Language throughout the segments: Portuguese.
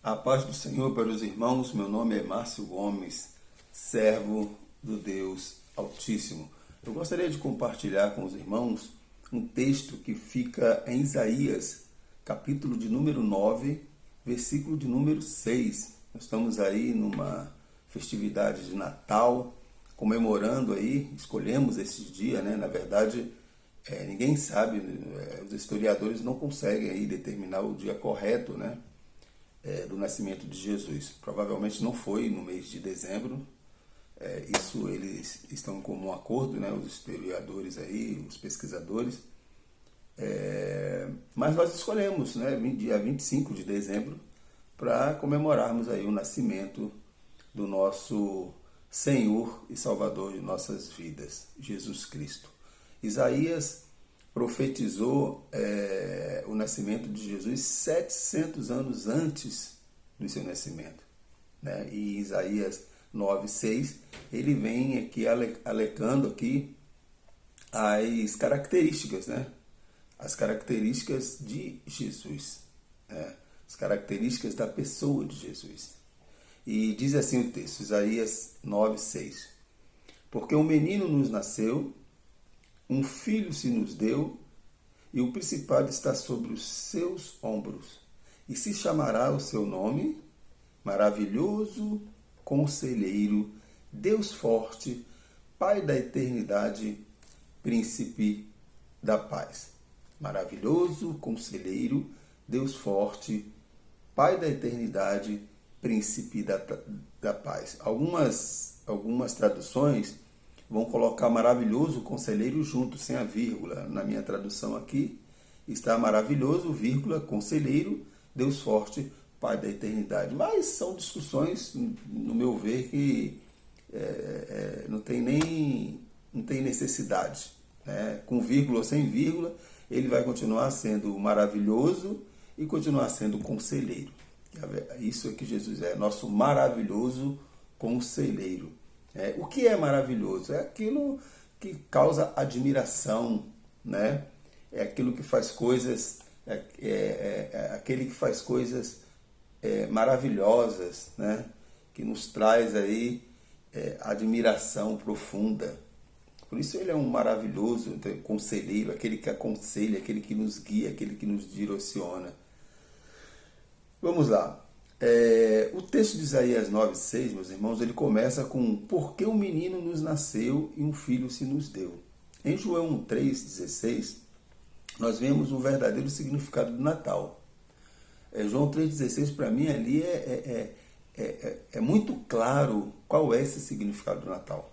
A paz do Senhor para os irmãos, meu nome é Márcio Gomes, servo do Deus Altíssimo. Eu gostaria de compartilhar com os irmãos um texto que fica em Isaías, capítulo de número 9, versículo de número 6. Nós estamos aí numa festividade de Natal, comemorando aí, escolhemos esse dia, né? Na verdade, ninguém sabe, os historiadores não conseguem aí determinar o dia correto, né? Do nascimento de Jesus. Provavelmente não foi no mês de dezembro. Isso eles estão em comum acordo, né? Os historiadores aí, os pesquisadores. Mas nós escolhemos, né? Dia 25 de dezembro para comemorarmos aí o nascimento do nosso Senhor e Salvador de nossas vidas, Jesus Cristo. Isaías profetizou o nascimento de Jesus 700 anos antes do seu nascimento, né? E Isaías 9:6, ele vem aqui alecando aqui as características, né? As características de Jesus, né? As características da pessoa de Jesus. E diz assim o texto, Isaías 9:6: Porque um menino nos nasceu, um filho se nos deu, e o principado está sobre os seus ombros. E se chamará o seu nome, Maravilhoso, Conselheiro, Deus Forte, Pai da Eternidade, Príncipe da Paz. Maravilhoso, Conselheiro, Deus Forte, Pai da Eternidade, Príncipe da Paz. Algumas traduções vão colocar maravilhoso, conselheiro junto, sem a vírgula. Na minha tradução aqui está maravilhoso, vírgula, conselheiro, Deus forte, Pai da eternidade. Mas são discussões, no meu ver, que não tem necessidade, né? Com vírgula ou sem vírgula, ele vai continuar sendo maravilhoso e continuar sendo conselheiro. Isso é que Jesus é, nosso maravilhoso conselheiro. O que é maravilhoso? É aquilo que causa admiração, né? É aquilo que faz coisas, aquele que faz coisas maravilhosas, né? Que nos traz aí admiração profunda. Por isso ele é um maravilhoso conselheiro, aquele que aconselha, aquele que nos guia, aquele que nos direciona. Vamos lá. O texto de Isaías 9:6, meus irmãos, ele começa com porque um menino nos nasceu e um filho se nos deu. Em João 3:16, nós vemos o verdadeiro significado do Natal. João 3:16, para mim, ali é muito claro qual é esse significado do Natal.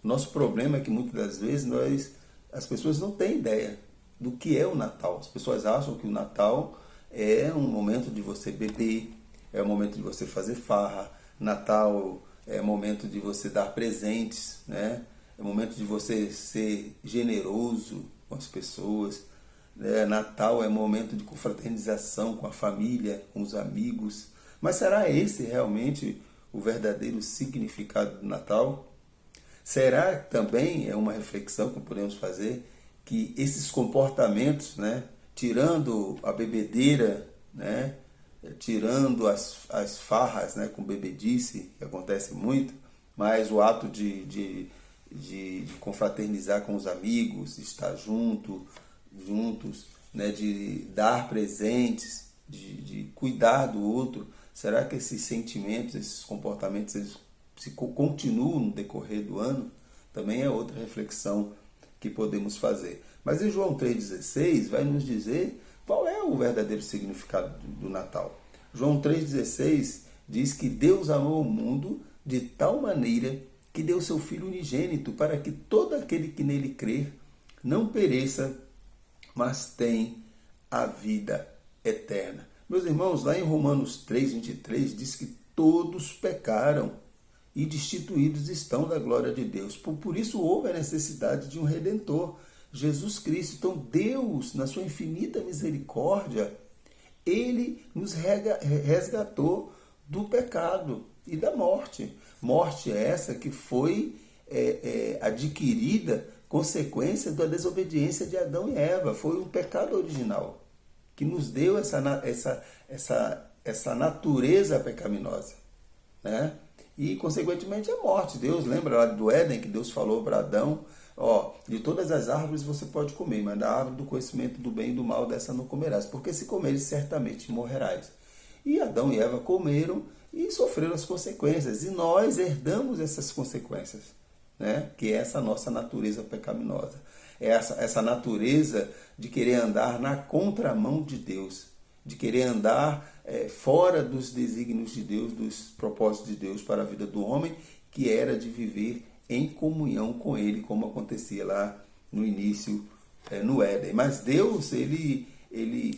Nosso problema é que muitas das vezes as pessoas não têm ideia do que é o Natal. As pessoas acham que o Natal é um momento de você beber, é o momento de você fazer farra. Natal é o momento de você dar presentes, né? É o momento de você ser generoso com as pessoas. Natal é um momento de confraternização com a família, com os amigos. Mas será esse realmente o verdadeiro significado do Natal? Será que também é uma reflexão que podemos fazer que esses comportamentos, né, tirando a bebedeira, né, tirando as farras, né, com bebedice, que acontece muito, mas o ato de confraternizar com os amigos, de estar juntos, né, de dar presentes, de cuidar do outro, será que esses sentimentos, esses comportamentos, eles se continuam no decorrer do ano? Também é outra reflexão que podemos fazer. Mas em João 3,16 vai nos dizer qual é o verdadeiro significado do Natal. João 3,16 diz que Deus amou o mundo de tal maneira que deu seu Filho unigênito para que todo aquele que nele crer não pereça, mas tem a vida eterna. Meus irmãos, lá em Romanos 3,23 diz que todos pecaram e destituídos estão da glória de Deus. Por isso houve a necessidade de um Redentor, Jesus Cristo. Então Deus, na sua infinita misericórdia, Ele nos resgatou do pecado e da morte. Morte essa que foi adquirida consequência da desobediência de Adão e Eva. Foi o pecado original que nos deu essa essa natureza pecaminosa, né? E, consequentemente, a morte. Deus lembra lá do Éden, que Deus falou para Adão, ó, de todas as árvores você pode comer, mas da árvore do conhecimento do bem e do mal, dessa não comerás, porque se comeres, certamente morrerás. E Adão e Eva comeram e sofreram as consequências, e nós herdamos essas consequências, né? Que é essa nossa natureza pecaminosa. É essa natureza de querer andar na contramão de Deus, de querer andar fora dos desígnios de Deus, dos propósitos de Deus para a vida do homem, que era de viver em comunhão com Ele, como acontecia lá no início, no Éden. Mas Deus, ele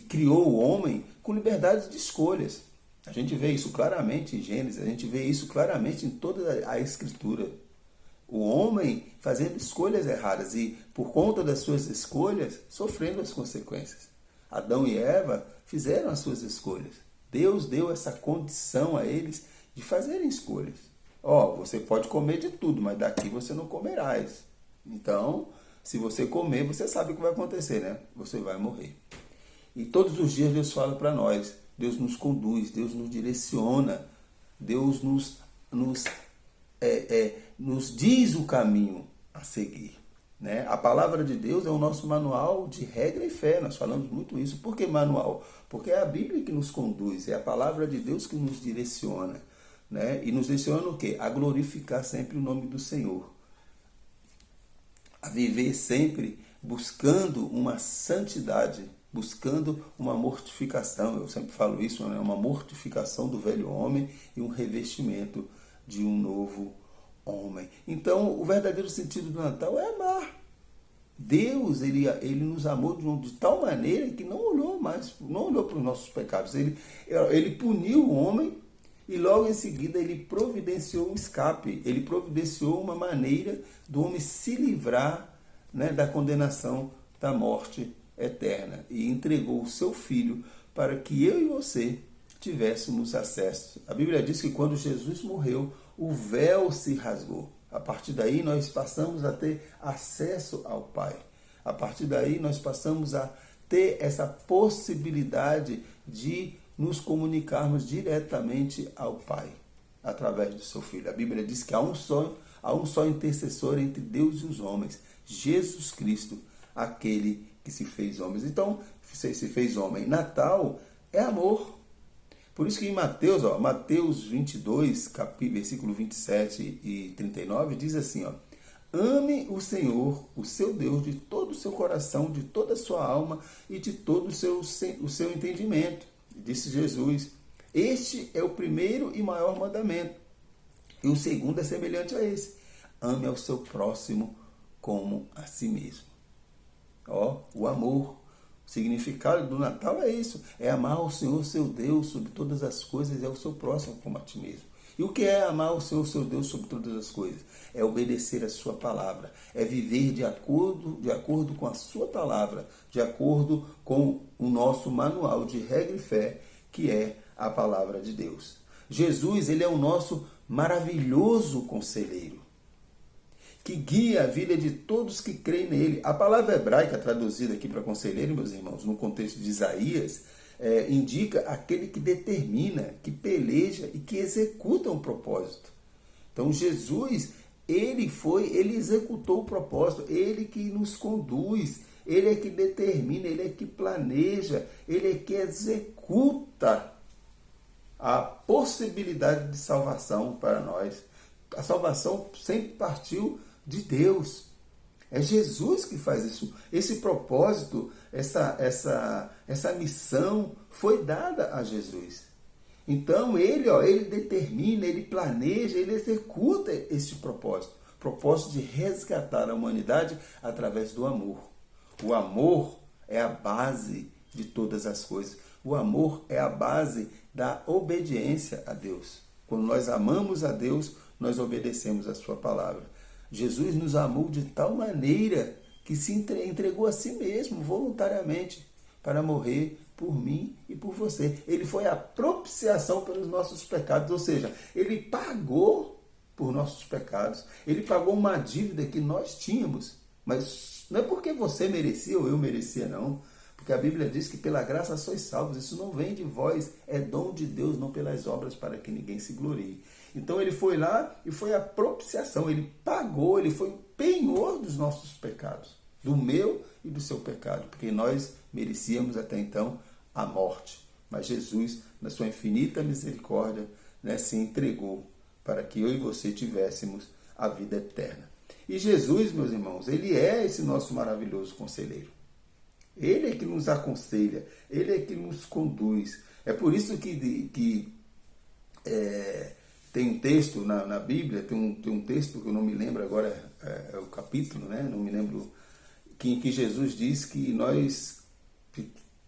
criou o homem com liberdade de escolhas. A gente vê isso claramente em Gênesis, a gente vê isso claramente em toda a Escritura. O homem fazendo escolhas erradas e, por conta das suas escolhas, sofrendo as consequências. Adão e Eva fizeram as suas escolhas. Deus deu essa condição a eles de fazerem escolhas. Ó, você pode comer de tudo, mas daqui você não comerás. Então, se você comer, você sabe o que vai acontecer, né? Você vai morrer. E todos os dias Deus fala para nós, Deus nos conduz, Deus nos direciona, Deus nos diz o caminho a seguir, né? A palavra de Deus é o nosso manual de regra e fé. Nós falamos muito isso. Por que manual? Porque é a Bíblia que nos conduz, é a palavra de Deus que nos direciona, né? E nos direciona o quê? A glorificar sempre o nome do Senhor, a viver sempre buscando uma santidade, buscando uma mortificação. Eu sempre falo isso, né? Uma mortificação do velho homem e um revestimento de um novo homem. Então, o verdadeiro sentido do Natal é amar. Deus, ele nos amou de tal maneira que não olhou para os nossos pecados. Ele puniu o homem e logo em seguida ele providenciou um escape. Ele providenciou uma maneira do homem se livrar, né, da condenação da morte eterna e entregou o seu Filho para que eu e você tivéssemos acesso. A Bíblia diz que quando Jesus morreu, o véu se rasgou. A partir daí nós passamos a ter acesso ao Pai. A partir daí nós passamos a ter essa possibilidade de nos comunicarmos diretamente ao Pai, através do seu Filho. A Bíblia diz que há um só intercessor entre Deus e os homens, Jesus Cristo, aquele que se fez homem. Então, se fez homem. Natal é amor. Por isso que em Mateus 22, versículo 27 e 39, diz assim, ó: ame o Senhor, o seu Deus, de todo o seu coração, de toda a sua alma e de todo o seu entendimento. Disse Jesus, este é o primeiro e maior mandamento. E o segundo é semelhante a esse: ame ao seu próximo como a si mesmo. Ó, o amor. O significado do Natal é isso, é amar o Senhor, seu Deus, sobre todas as coisas, e ao seu próximo como a ti mesmo. E o que é amar o Senhor, seu Deus, sobre todas as coisas? É obedecer a sua palavra, é viver de acordo com a sua palavra, de acordo com o nosso manual de regra e fé, que é a palavra de Deus. Jesus, ele é o nosso maravilhoso conselheiro, que guia a vida de todos que creem nele. A palavra hebraica traduzida aqui para conselheiro, meus irmãos, no contexto de Isaías, indica aquele que determina, que peleja e que executa um propósito. Então Jesus, ele executou o propósito, ele que nos conduz, ele é que determina, ele é que planeja, ele é que executa a possibilidade de salvação para nós. A salvação sempre partiu de Deus. É Jesus que faz isso. Esse propósito, essa missão foi dada a Jesus. Então ele determina, ele planeja, ele executa esse propósito. Propósito de resgatar a humanidade através do amor. O amor é a base de todas as coisas. O amor é a base da obediência a Deus. Quando nós amamos a Deus, nós obedecemos a sua palavra. Jesus nos amou de tal maneira que se entregou a si mesmo voluntariamente para morrer por mim e por você. Ele foi a propiciação pelos nossos pecados, ou seja, ele pagou por nossos pecados. Ele pagou uma dívida que nós tínhamos, mas não é porque você merecia ou eu merecia, não. Porque a Bíblia diz que pela graça sois salvos. Isso não vem de vós, é dom de Deus, não pelas obras, para que ninguém se glorie. Então ele foi lá e foi a propiciação. Ele pagou, ele foi o penhor dos nossos pecados. Do meu e do seu pecado. Porque nós merecíamos até então a morte. Mas Jesus, na sua infinita misericórdia, né, se entregou para que eu e você tivéssemos a vida eterna. E Jesus, meus irmãos, ele é esse nosso maravilhoso conselheiro. Ele é que nos aconselha, ele é que nos conduz. É por isso que tem um texto na Bíblia, tem um texto que eu não me lembro agora, é o capítulo, né? Não me lembro, que Jesus diz que nós,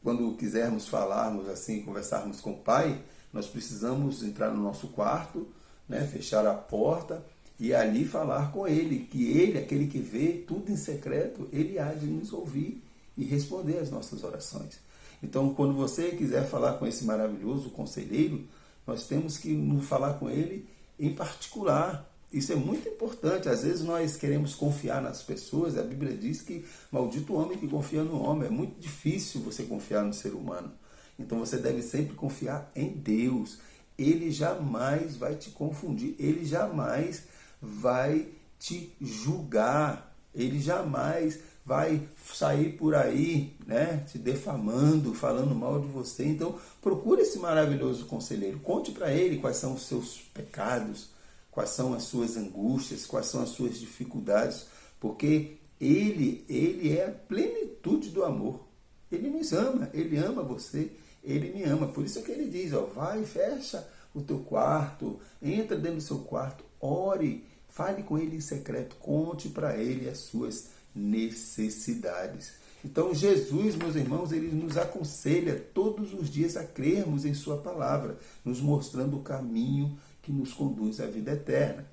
quando quisermos falarmos assim, conversarmos com o Pai, nós precisamos entrar no nosso quarto, né? Fechar a porta e ali falar com Ele, que Ele, aquele que vê tudo em secreto, Ele há de nos ouvir e responder às nossas orações. Então, quando você quiser falar com esse maravilhoso conselheiro, nós temos que nos falar com ele em particular. Isso é muito importante. Às vezes nós queremos confiar nas pessoas. A Bíblia diz que maldito o homem que confia no homem. É muito difícil você confiar no ser humano. Então você deve sempre confiar em Deus. Ele jamais vai te confundir. Ele jamais vai te julgar. Ele jamais vai sair por aí, né, te defamando, falando mal de você. Então, procure esse maravilhoso conselheiro. Conte para ele quais são os seus pecados, quais são as suas angústias, quais são as suas dificuldades, porque ele é a plenitude do amor. Ele nos ama, ele ama você, ele me ama. Por isso é que ele diz, ó, vai, fecha o teu quarto, entra dentro do seu quarto, ore, fale com ele em secreto, conte para ele as suas necessidades. Então Jesus, meus irmãos, ele nos aconselha todos os dias a crermos em sua palavra, nos mostrando o caminho que nos conduz à vida eterna.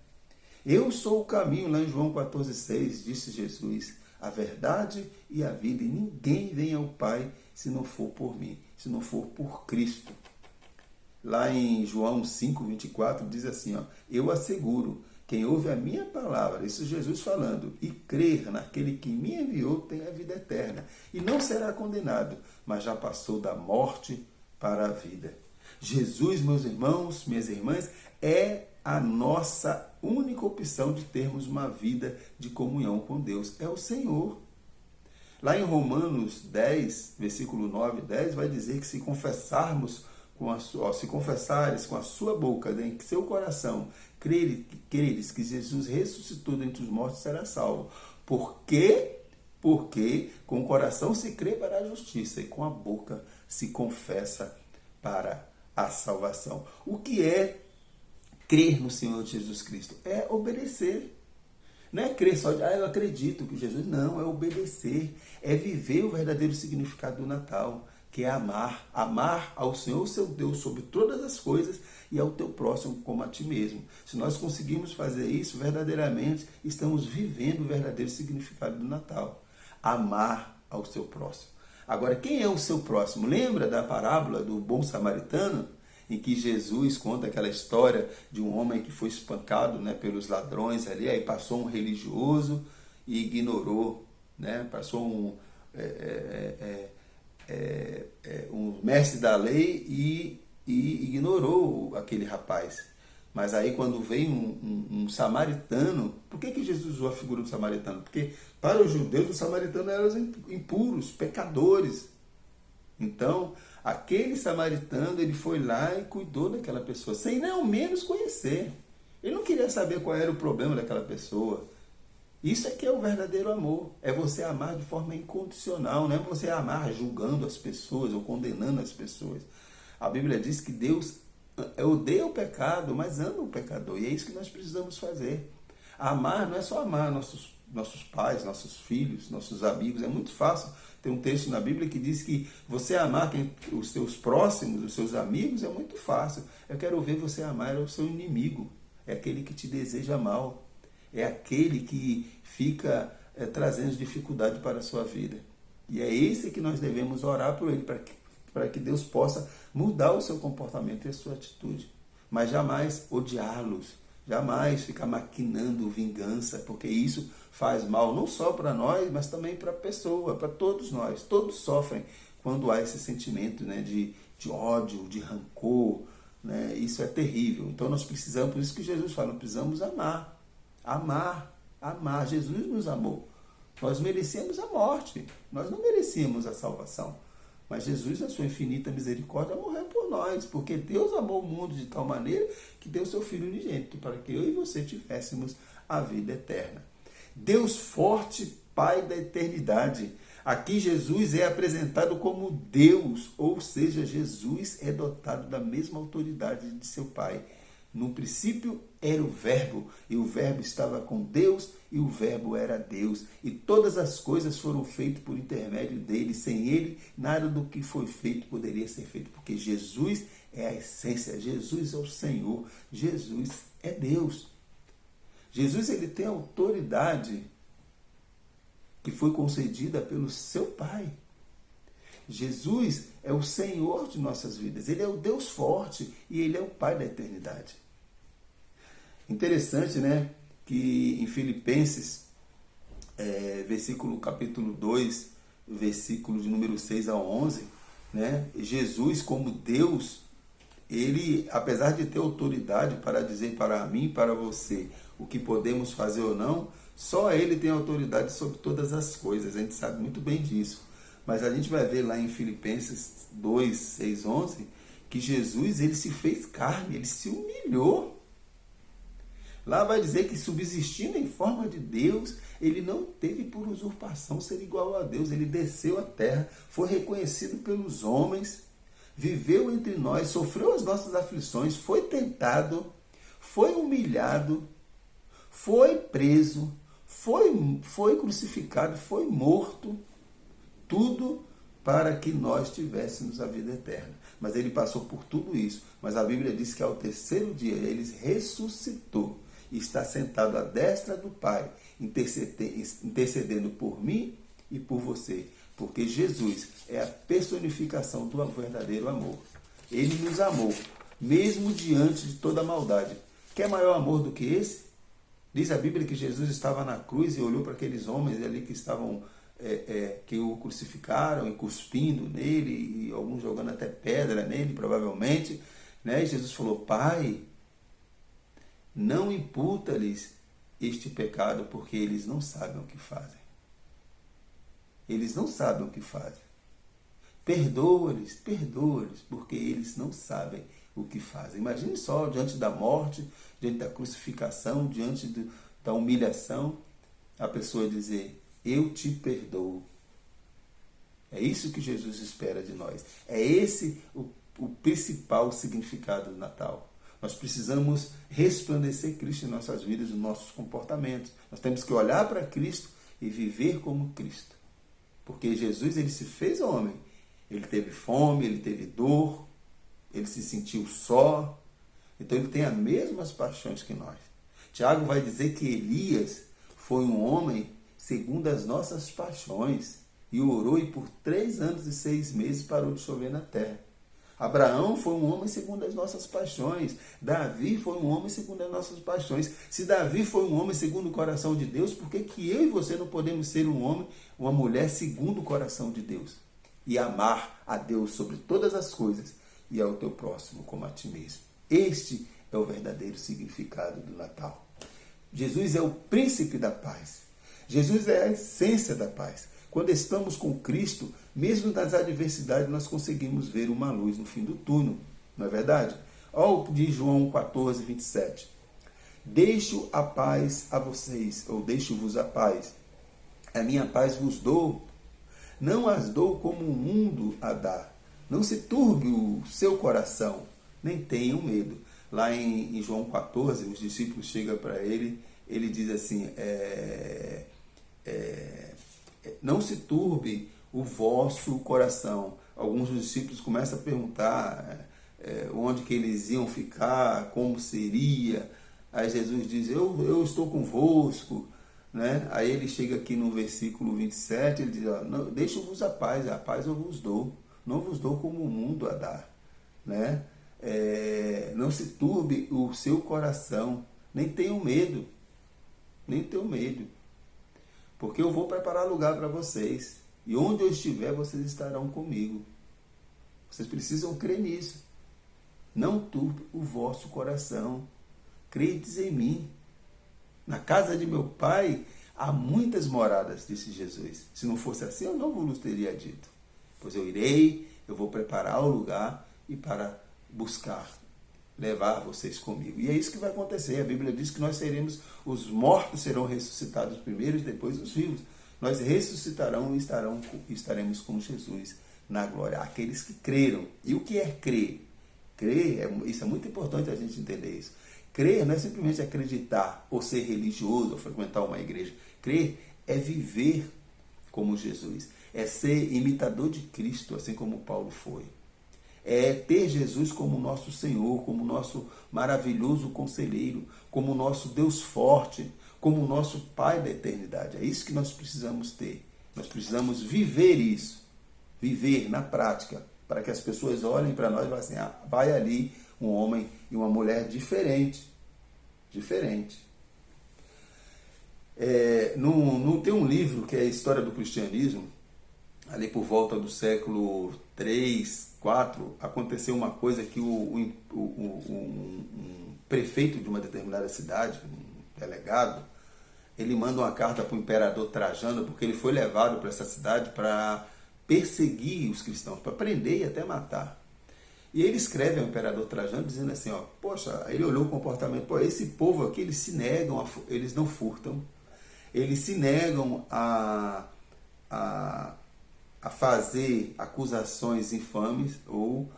Eu sou o caminho, lá em João 14,6, disse Jesus, a verdade e a vida, e ninguém vem ao Pai se não for por mim, se não for por Cristo. Lá em João 5,24 diz assim, ó, eu asseguro, quem ouve a minha palavra, isso Jesus falando, e crer naquele que me enviou, tem a vida eterna. E não será condenado, mas já passou da morte para a vida. Jesus, meus irmãos, minhas irmãs, é a nossa única opção de termos uma vida de comunhão com Deus. É o Senhor. Lá em Romanos 10, versículo 9 e 10, vai dizer que se confessares com a sua boca, em seu coração, creres que Jesus ressuscitou dentre os mortos, será salvo. Por quê? Porque com o coração se crê para a justiça e com a boca se confessa para a salvação. O que é crer no Senhor Jesus Cristo? É obedecer. Não é crer só de, eu acredito que Jesus... Não, é obedecer. É viver o verdadeiro significado do Natal, que é amar. Amar ao Senhor, seu Deus, sobre todas as coisas e ao teu próximo como a ti mesmo. Se nós conseguirmos fazer isso, verdadeiramente estamos vivendo o verdadeiro significado do Natal. Amar ao seu próximo. Agora, quem é o seu próximo? Lembra da parábola do bom samaritano? Em que Jesus conta aquela história de um homem que foi espancado, né, pelos ladrões ali, aí passou um religioso e ignorou, né, passou um mestre da lei e ignorou aquele rapaz. Mas aí quando vem um samaritano, por que Jesus usou a figura do samaritano? Porque para os judeus os samaritanos eram impuros, pecadores. Então, aquele samaritano, ele foi lá e cuidou daquela pessoa, sem nem ao menos conhecer. Ele não queria saber qual era o problema daquela pessoa. Isso é que é o verdadeiro amor. É você amar de forma incondicional, não é você amar julgando as pessoas ou condenando as pessoas. A Bíblia diz que Deus odeia o pecado, mas ama o pecador. E é isso que nós precisamos fazer. Amar não é só amar nossos pais, nossos filhos, nossos amigos. É muito fácil. Tem um texto na Bíblia que diz que você amar os seus próximos, os seus amigos, é muito fácil. Eu quero ver você amar o seu inimigo. É aquele que te deseja mal. É aquele que fica trazendo dificuldade para a sua vida. E é esse que nós devemos orar por ele, para que Deus possa mudar o seu comportamento e a sua atitude. Mas jamais odiá-los, jamais ficar maquinando vingança, porque isso faz mal não só para nós, mas também para a pessoa, para todos nós. Todos sofrem quando há esse sentimento, né, de ódio, de rancor, né? Isso é terrível. Então nós precisamos, por isso que Jesus fala, nós precisamos amar. Amar, amar. Jesus nos amou. Nós merecíamos a morte, nós não merecíamos a salvação. Mas Jesus, na sua infinita misericórdia, morreu por nós, porque Deus amou o mundo de tal maneira que deu seu Filho unigênito, para que eu e você tivéssemos a vida eterna. Deus forte, Pai da eternidade. Aqui Jesus é apresentado como Deus, ou seja, Jesus é dotado da mesma autoridade de seu Pai. No princípio era o Verbo, e o Verbo estava com Deus, e o Verbo era Deus. E todas as coisas foram feitas por intermédio dele. Sem ele, nada do que foi feito poderia ser feito, porque Jesus é a essência, Jesus é o Senhor, Jesus é Deus. Jesus ele tem autoridade que foi concedida pelo seu Pai. Jesus é o Senhor de nossas vidas, ele é o Deus forte e ele é o Pai da eternidade. Interessante, né, que em Filipenses, capítulo 2, versículo de número 6 a 11, né, Jesus como Deus, ele, apesar de ter autoridade para dizer para mim e para você o que podemos fazer ou não, só ele tem autoridade sobre todas as coisas, a gente sabe muito bem disso. Mas a gente vai ver lá em Filipenses 2, 6, 11, que Jesus ele se fez carne, ele se humilhou. Lá vai dizer que subsistindo em forma de Deus, ele não teve por usurpação ser igual a Deus, ele desceu à terra, foi reconhecido pelos homens, viveu entre nós, sofreu as nossas aflições, foi tentado, foi humilhado, foi preso, foi crucificado, foi morto, tudo para que nós tivéssemos a vida eterna. Mas ele passou por tudo isso. Mas a Bíblia diz que ao terceiro dia ele ressuscitou e está sentado à destra do Pai, intercedendo por mim e por você. Porque Jesus é a personificação do verdadeiro amor. Ele nos amou, mesmo diante de toda a maldade. Quer maior amor do que esse? Diz a Bíblia que Jesus estava na cruz e olhou para aqueles homens ali que estavam que o crucificaram e cuspindo nele, e alguns jogando até pedra nele, provavelmente, né? E Jesus falou: Pai, não imputa-lhes este pecado, porque eles não sabem o que fazem. Eles não sabem o que fazem. Perdoa-lhes, porque eles não sabem o que fazem. Imagine só, diante da morte, diante da crucificação, diante da humilhação, a pessoa dizer: eu te perdoo. É isso que Jesus espera de nós. É esse o principal significado do Natal. Nós precisamos resplandecer Cristo em nossas vidas, nos nossos comportamentos. Nós temos que olhar para Cristo e viver como Cristo. Porque Jesus, ele se fez homem. Ele teve fome, ele teve dor, ele se sentiu só. Então ele tem as mesmas paixões que nós. Tiago vai dizer que Elias foi um homem segundo as nossas paixões, e orou, e por 3 anos e 6 meses parou de chover na terra. Abraão foi um homem segundo as nossas paixões. Davi foi um homem segundo as nossas paixões. Se Davi foi um homem segundo o coração de Deus, por que eu e você não podemos ser um homem, uma mulher segundo o coração de Deus? E amar a Deus sobre todas as coisas e ao teu próximo como a ti mesmo. Este é o verdadeiro significado do Natal. Jesus é o príncipe da paz. Jesus é a essência da paz. Quando estamos com Cristo, mesmo nas adversidades, nós conseguimos ver uma luz no fim do túnel. Não é verdade? Olha o que diz João 14, 27. Deixo a paz a vocês, ou deixo-vos a paz. A minha paz vos dou. Não as dou como o mundo a dá. Não se turbe o seu coração, nem tenham medo. Lá em João 14, os discípulos chegam para ele diz assim: não se turbe o vosso coração. Alguns dos discípulos começam a perguntar onde que eles iam ficar, como seria. Aí Jesus diz: eu estou convosco. Né? Aí ele chega aqui no versículo 27, ele diz: deixo-vos a paz eu vos dou. Não vos dou como o mundo a dar. Né? Não se turbe o seu coração, nem tenham medo. Porque eu vou preparar lugar para vocês. E onde eu estiver, vocês estarão comigo. Vocês precisam crer nisso. Não turbe o vosso coração. Credes em mim. Na casa de meu pai há muitas moradas, disse Jesus. Se não fosse assim, eu não vos teria dito. Pois eu irei, eu vou preparar o lugar e para buscar, levar vocês comigo. E é isso que vai acontecer. A Bíblia diz que nós seremos, os mortos serão ressuscitados primeiro e depois os vivos. Nós ressuscitarão e estaremos com Jesus na glória. Aqueles que creram. E o que é crer? Crer, isso é muito importante a gente entender isso. Crer não é simplesmente acreditar ou ser religioso ou frequentar uma igreja. Crer é viver como Jesus. É ser imitador de Cristo, assim como Paulo foi. É ter Jesus como nosso Senhor, como nosso maravilhoso conselheiro, como nosso Deus forte, como nosso Pai da eternidade. É isso que nós precisamos ter. Nós precisamos viver isso. Viver na prática, para que as pessoas olhem para nós e falem assim, vai ali um homem e uma mulher diferente. Diferente. Tem um livro que é a História do Cristianismo, ali por volta do século 3, 4, aconteceu uma coisa que um prefeito de uma determinada cidade, um delegado, ele manda uma carta para o imperador Trajano, porque ele foi levado para essa cidade para perseguir os cristãos, para prender e até matar. E ele escreve ao imperador Trajano dizendo assim, poxa, ele olhou o comportamento, esse povo aqui, eles se negam, eles não furtam, eles se negam a fazer acusações infames ou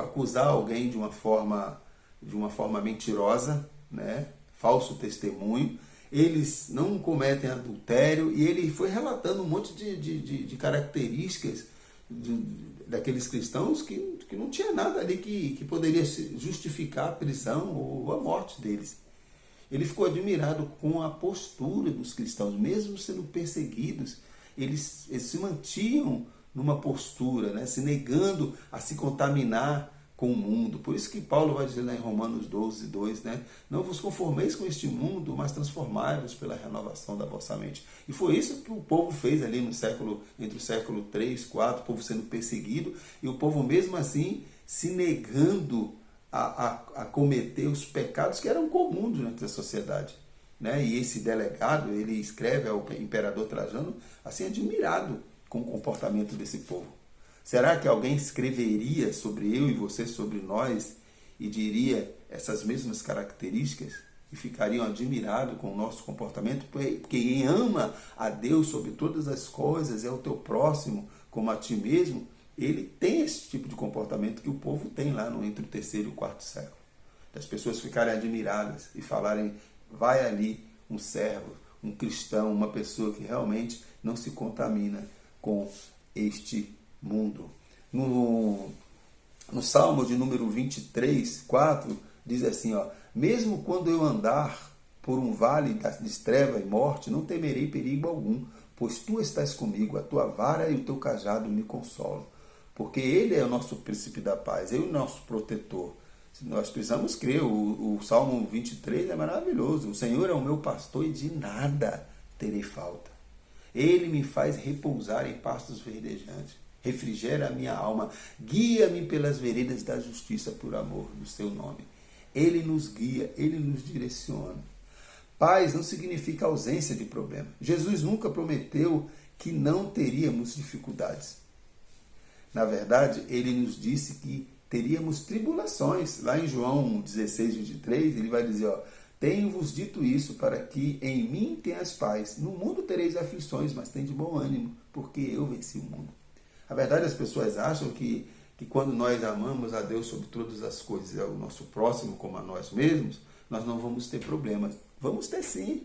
acusar alguém de uma forma mentirosa, né? Falso testemunho. Eles não cometem adultério, e ele foi relatando um monte de características daqueles cristãos que não tinha nada ali que poderia justificar a prisão ou a morte deles. Ele ficou admirado com a postura dos cristãos, mesmo sendo perseguidos, eles se mantinham numa postura, né, se negando a se contaminar com o mundo. Por isso que Paulo vai dizer lá em Romanos 12, 2, né, não vos conformeis com este mundo, mas transformai-vos pela renovação da vossa mente. E foi isso que o povo fez ali entre o século 3, 4, o povo sendo perseguido, e o povo mesmo assim se negando a cometer os pecados que eram comuns durante a sociedade. Né? E esse delegado, ele escreve ao imperador Trajano, assim, admirado com o comportamento desse povo. Será que alguém escreveria sobre eu e você, sobre nós, e diria essas mesmas características? E ficariam admirados com o nosso comportamento? Porque quem ama a Deus sobre todas as coisas, é o teu próximo como a ti mesmo, ele tem esse tipo de comportamento que o povo tem lá entre o terceiro e o quarto século. As pessoas ficarem admiradas e falarem, vai ali um servo, um cristão, uma pessoa que realmente não se contamina com este mundo. No Salmo de número 23, 4, diz assim, mesmo quando eu andar por um vale de treva e morte, não temerei perigo algum, pois tu estás comigo, a tua vara e o teu cajado me consolam. Porque ele é o nosso príncipe da paz, ele é o nosso protetor. Nós precisamos crer, o Salmo 23 é maravilhoso. O Senhor é o meu pastor e de nada terei falta. Ele me faz repousar em pastos verdejantes, refrigera a minha alma, guia-me pelas veredas da justiça por amor do seu nome. Ele nos guia, ele nos direciona. Paz não significa ausência de problema. Jesus nunca prometeu que não teríamos dificuldades. Na verdade, ele nos disse que teríamos tribulações. Lá em João 16, 23, ele vai dizer, tenho-vos dito isso para que em mim tenhas paz. No mundo tereis aflições, mas tem de bom ânimo, porque eu venci o mundo. A verdade, as pessoas acham que quando nós amamos a Deus sobre todas as coisas e ao nosso próximo como a nós mesmos, nós não vamos ter problemas. Vamos ter sim.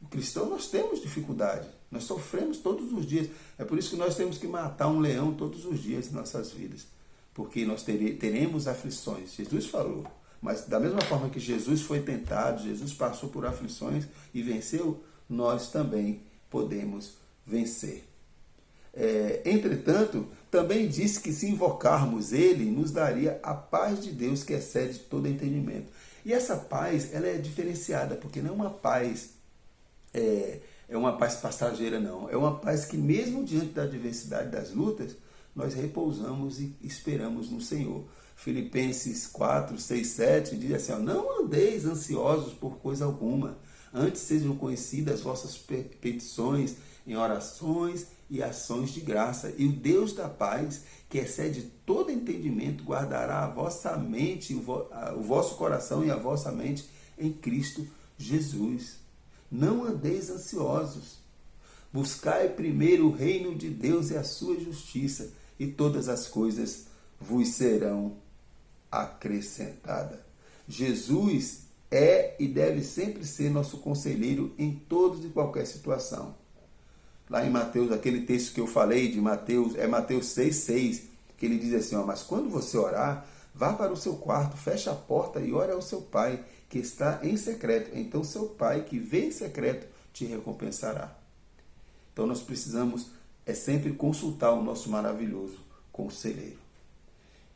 O cristão, nós temos dificuldade. Nós sofremos todos os dias. É por isso que nós temos que matar um leão todos os dias em nossas vidas. Porque nós teremos aflições. Jesus falou. Mas da mesma forma que Jesus foi tentado, Jesus passou por aflições e venceu, nós também podemos vencer. Entretanto, também disse que se invocarmos Ele, nos daria a paz de Deus que excede todo entendimento. E essa paz, ela é diferenciada, porque não é uma paz é uma paz passageira, não. É uma paz que mesmo diante da adversidade, das lutas, nós repousamos e esperamos no Senhor. Filipenses 4, 6, 7 diz assim, ó, não andeis ansiosos por coisa alguma, antes sejam conhecidas as vossas petições em orações e ações de graça. E o Deus da paz, que excede todo entendimento, guardará a vossa mente, o vosso coração e a vossa mente em Cristo Jesus. Não andeis ansiosos. Buscai primeiro o reino de Deus e a sua justiça, e todas as coisas vos serão acrescentadas. Jesus é e deve sempre ser nosso conselheiro em todas e qualquer situação. Lá em Mateus, aquele texto que eu falei de Mateus, é Mateus 6,6, que ele diz assim, ó, mas quando você orar, vá para o seu quarto, feche a porta e ore ao seu pai, que está em secreto. Então seu pai, que vê em secreto, te recompensará. Então nós precisamos sempre consultar o nosso maravilhoso conselheiro.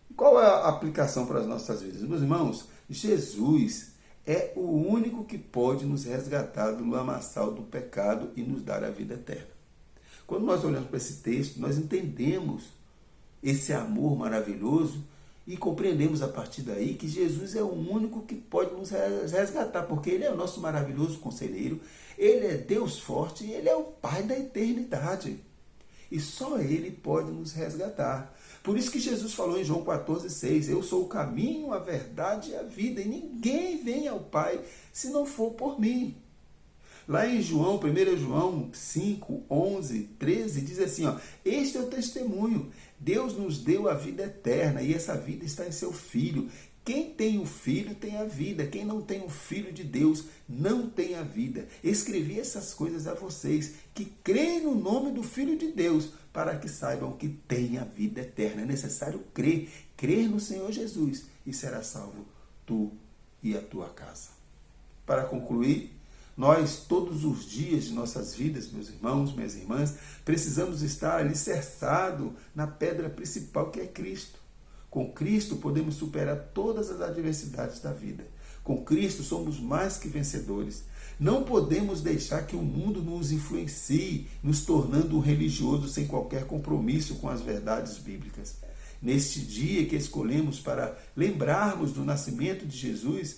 E qual é a aplicação para as nossas vidas? Meus irmãos, Jesus é o único que pode nos resgatar do lamaçal do pecado e nos dar a vida eterna. Quando nós olhamos para esse texto, nós entendemos esse amor maravilhoso e compreendemos a partir daí que Jesus é o único que pode nos resgatar, porque Ele é o nosso maravilhoso conselheiro, Ele é Deus forte e Ele é o Pai da eternidade. E só Ele pode nos resgatar. Por isso que Jesus falou em João 14,6, eu sou o caminho, a verdade e a vida, e ninguém vem ao Pai se não for por mim. Lá em João, 1 João 5, 11, 13, diz assim, ó, este é o testemunho, Deus nos deu a vida eterna e essa vida está em seu Filho. Quem tem o Filho tem a vida, quem não tem o Filho de Deus não tem a vida. Escrevi essas coisas a vocês que creem no nome do Filho de Deus, para que saibam que têm a vida eterna. É necessário crer no Senhor Jesus e será salvo tu e a tua casa. Para concluir, nós, todos os dias de nossas vidas, meus irmãos, minhas irmãs, precisamos estar alicerçados na pedra principal que é Cristo. Com Cristo podemos superar todas as adversidades da vida. Com Cristo somos mais que vencedores. Não podemos deixar que o mundo nos influencie, nos tornando um religioso sem qualquer compromisso com as verdades bíblicas. Neste dia que escolhemos para lembrarmos do nascimento de Jesus,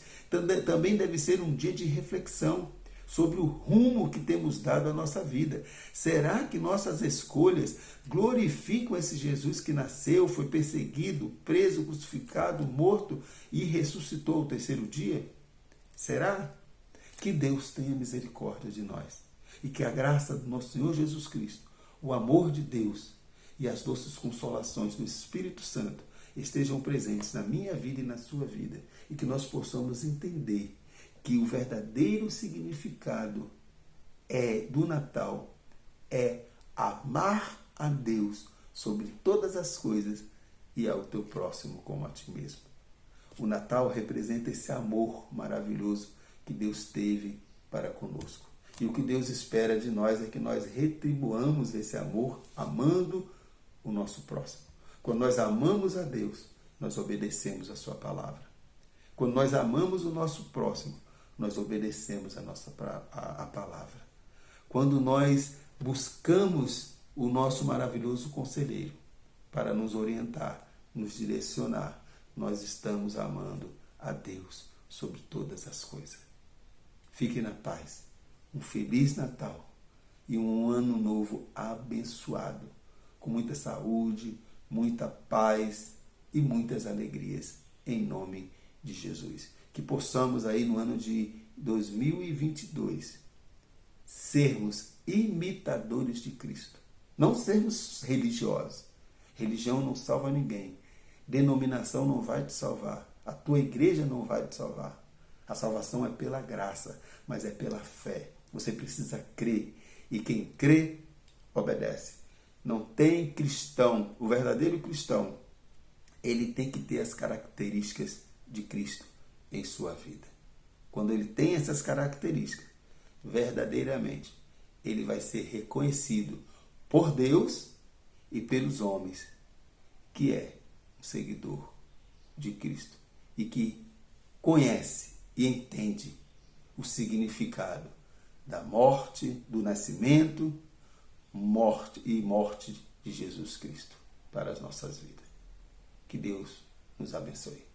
também deve ser um dia de reflexão sobre o rumo que temos dado à nossa vida. Será que nossas escolhas glorificam esse Jesus que nasceu, foi perseguido, preso, crucificado, morto e ressuscitou ao terceiro dia? Será? Que Deus tenha misericórdia de nós e que a graça do nosso Senhor Jesus Cristo, o amor de Deus e as doces consolações do Espírito Santo estejam presentes na minha vida e na sua vida e que nós possamos entender que o verdadeiro significado do Natal é amar a Deus sobre todas as coisas e ao teu próximo como a ti mesmo. O Natal representa esse amor maravilhoso que Deus teve para conosco. E o que Deus espera de nós é que nós retribuamos esse amor amando o nosso próximo. Quando nós amamos a Deus, nós obedecemos a sua palavra. Quando nós amamos o nosso próximo, nós obedecemos a palavra. Quando nós buscamos o nosso maravilhoso conselheiro para nos orientar, nos direcionar, nós estamos amando a Deus sobre todas as coisas. Fique na paz. Um feliz Natal e um ano novo abençoado, com muita saúde, muita paz e muitas alegrias, em nome de Jesus. Que possamos aí no ano de 2022 sermos imitadores de Cristo. Não sermos religiosos. Religião não salva ninguém. Denominação não vai te salvar. A tua igreja não vai te salvar. A salvação é pela graça, mas é pela fé. Você precisa crer. E quem crê, obedece. Não tem cristão, o verdadeiro cristão, ele tem que ter as características de Cristo em sua vida. Quando ele tem essas características, verdadeiramente, ele vai ser reconhecido por Deus e pelos homens, que é um seguidor de Cristo e que conhece e entende o significado da morte, do nascimento, morte de Jesus Cristo para as nossas vidas. Que Deus nos abençoe.